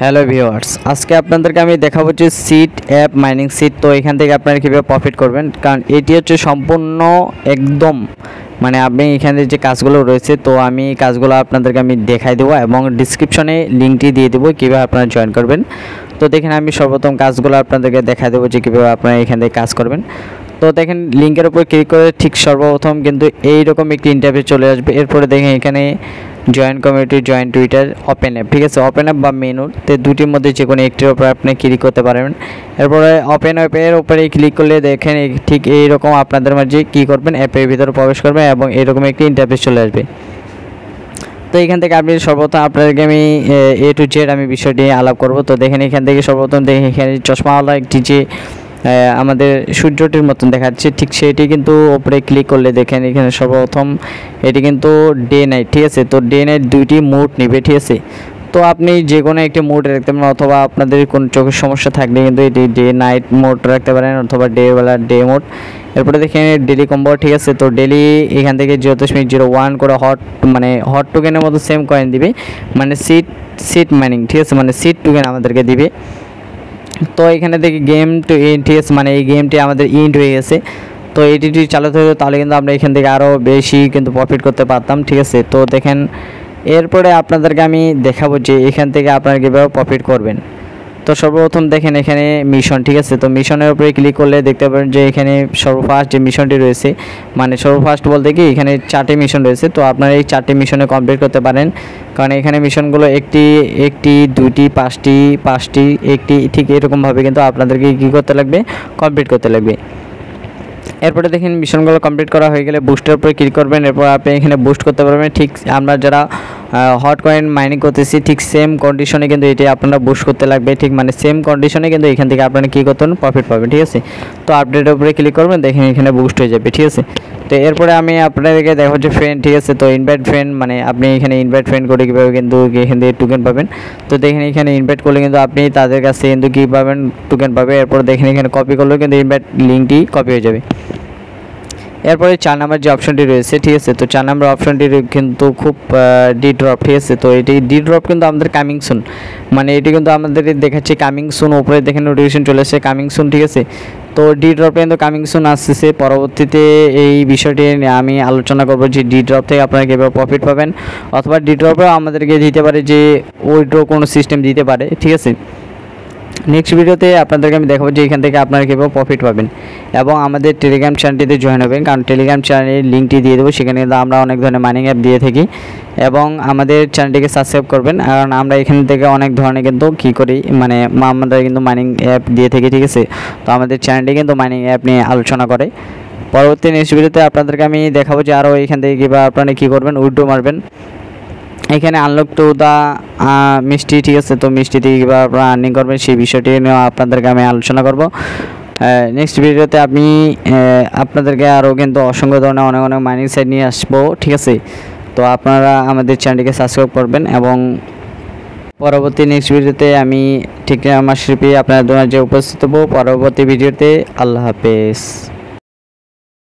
Hello viewers, আজকে আপনাদেরকে আমি দেখাবো যে সিট অ্যাপ মাইনিং সিট। তো এখান থেকে আপনারা কীভাবে প্রফিট করবেন, কারণ এটি হচ্ছে সম্পূর্ণ একদম মানে আপনি এখানে যে কাজগুলো রয়েছে, তো আমি কাজগুলো আপনাদেরকে আমি দেখাই দেবো এবং ডিসক্রিপশনে লিঙ্কটি দিয়ে দেবো কীভাবে আপনারা জয়েন করবেন। তো দেখেন আমি সর্বপ্রথম কাজগুলো আপনাদেরকে দেখাই দেবো যে কীভাবে আপনারা এখান থেকে কাজ করবেন। তো দেখেন লিঙ্কের উপর ক্লিক করে ঠিক সর্বপ্রথম কিন্তু এইরকম একটি ইন্টারফেস চলে আসবে। এরপরে দেখেন এখানে join community, join Twitter, open app, ঠিক আছে। ওপেন অ্যাপ বা মেনুতে দুটির মধ্যে যে কোনো একটির উপর আপনি ক্লিক করতে পারবেন। এরপরে ওপেন অ্যাপের উপরে ক্লিক করলে দেখেন ঠিক এইরকম আপনাদের মাঝে কী করবেন, অ্যাপের ভিতরে প্রবেশ করবেন এবং এরকম একটি ইন্টারফেস চলে আসবে। তো এখান থেকে আপনি সর্বপ্রথম আপনাদেরকে আমি এ টু জেড আমি বিষয়টি আলাপ করব। তো দেখেন এখান থেকে সর্বপ্রথম দেখেন এখানে চশমাওয়ালা একটি যে আমাদের সূর্যটির মতন দেখাচ্ছে, ঠিক সেটি কিন্তু উপরে ক্লিক করলে দেখেন এখানে সর্বপ্রথম এটি কিন্তু ডে নাইট, ঠিক আছে। তো ডে নাইট দুইটি মোড নেবে, ঠিক আছে। তো আপনি যে কোনো একটি মোড রাখতে পারেন, অথবা আপনাদের কোনো চোখের সমস্যা থাকলে কিন্তু এটি ডে নাইট মোড রাখতে পারেন, অথবা ডে বেলা ডে মোড। এরপরে দেখেন ডেলি কম্বো, ঠিক আছে। তো ডেলি এখান থেকে 0.01 করে হট টোকেনের মতো সেম কয়েন দিবে, মানে সিট মাইনিং, ঠিক আছে, মানে সিট টোকেন আমাদেরকে দিবে। তো এখানে দেখি গেম টু এন্ড, ঠিক আছে, মানে এই গেমটি আমাদের ইন্ড হয়ে গেছে। তো এটি চালাতে হতো তাহলে কিন্তু আমরা এখান থেকে আরও বেশি কিন্তু প্রফিট করতে পারতাম, ঠিক আছে। তো দেখেন এরপরে আপনাদেরকে আমি দেখাবো যে এখান থেকে আপনারা কীভাবে প্রফিট করবেন। তো সর্বপ্রথম দেখেন এখানে মিশন, ঠিক আছে। তো মিশনের উপরে ক্লিক করলে দেখতে পারেন যে এখানে সর্বফার্স্ট যে মিশনটি রয়েছে, মানে সর্বফার্স্ট বলতে কি এখানে 4টি মিশন রয়েছে। তো আপনারা এই 4টি মিশনে কমপ্লিট করতে পারেন, কারণ এখানে মিশনগুলো একটি 2টি 5টি একটি, ঠিক এরকমভাবে কিন্তু আপনাদেরকে কী করতে লাগবে, কমপ্লিট করতে লাগবে। এরপরে দেখেন মিশনগুলো কমপ্লিট করা হয়ে গেলে বুস্টের উপরে ক্লিক করবেন। এরপর আপনি এখানে বুস্ট করতে পারবেন। ঠিক আমরা যারা হট কয়েন মাইনিং করতেছি ঠিক সেম কন্ডিশনে কিন্তু এটি আপনারা বুস্ট করতে লাগবে, ঠিক মানে সেম কন্ডিশনে কিন্তু এখান থেকে আপনারা কী করতে পারেন, প্রফিট পাবেন, ঠিক আছে। তো আপডেটের উপরে ক্লিক করবেন, দেখেন এখানে বুস্ট হয়ে যাবে, ঠিক আছে। তো এরপরে আমি আপনাদেরকে দেখা হচ্ছে ফ্রেন্ড, ঠিক আছে। তো ইনভাইট ফ্রেন্ড, মানে আপনি এখানে ইনভাইট ফ্রেন্ড করে কীভাবে কিন্তু এখান থেকে টোকেন পাবেন। তো দেখেন এখানে ইনভাইট করলে কিন্তু আপনি তাদের কাছে কিন্তু কী পাবেন, টোকেন পাবে। এরপর দেখেন এখানে কপি করলেও কিন্তু ইনভাইট লিঙ্কটি কপি হয়ে যাবে। এরপরে 4 নাম্বার যে অপশনটি রয়েছে, ঠিক আছে। তো 4 নাম্বার অপশনটি কিন্তু খুব ডি ড্রপ, ঠিক আছে। তো এটি ডি ড্রপ কিন্তু আমাদের কামিং সুন, মানে এটি কিন্তু আমাদের দেখাচ্ছে কামিং সুন, উপরে দেখেন নোটিফিকেশন চলে আসছে কামিং সুন, ঠিক আছে। তো ডি ড্রপ কিন্তু কামিং সুন আসতেছে। পরবর্তীতে এই বিষয়টি আমি আলোচনা করব যে ডি ড্রপ থেকে আপনারা কীভাবে প্রফিট পাবেন, অথবা ডি ড্রপেও আমাদেরকে দিতে পারে যে উইথড্র কোনো সিস্টেম দিতে পারে, ঠিক আছে। নেক্সট ভিডিওতে আপনাদেরকে আমি দেখাবো যে এখান থেকে আপনারা কীভাবে প্রফিট পাবেন এবং আমাদের টেলিগ্রাম চ্যানেলটিতে জয়েন হবেন, কারণ টেলিগ্রাম চ্যানেলের লিঙ্কটি দিয়ে দেবো। সেখানে কিন্তু আমরা অনেক ধরনের মাইনিং অ্যাপ দিয়ে থাকি, এবং আমাদের চ্যানেলটিকে সাবস্ক্রাইব করবেন, কারণ আমরা এখান থেকে অনেক ধরনের কিন্তু কী করি, মানে আমরা কিন্তু মাইনিং অ্যাপ দিয়ে থাকি, ঠিক আছে। তো আমাদের চ্যানেলটি কিন্তু মাইনিং অ্যাপ নিয়ে আলোচনা করে। পরবর্তী নেক্সট ভিডিওতে আপনাদেরকে আমি দেখাবো যে আরও এখান থেকে কীভাবে আপনারা কী করবেন, উইথড্র মারবেন। এখানে আনলক টু দা মিষ্টি, ঠিক আছে। তো মিষ্টি থেকে কীভাবে আপনারা আর্নিং করবেন সেই বিষয়টি নিয়ে আপনাদেরকে আমি আলোচনা করব নেক্সট ভিডিওতে। আমি আপনাদেরকে আরও কিন্তু অসংখ্য ধরনের অনেক মাইনিং সাইট নিয়ে আসবো, ঠিক আছে। তো আপনারা আমাদের চ্যানেলটিকে সাবস্ক্রাইব করবেন, এবং পরবর্তী নেক্সট ভিডিওতে আমি ঠিক আমার শিল্পী আপনাদের যে উপস্থিত হবো পরবর্তী ভিডিওতে। আল্লাহ হাফেজ।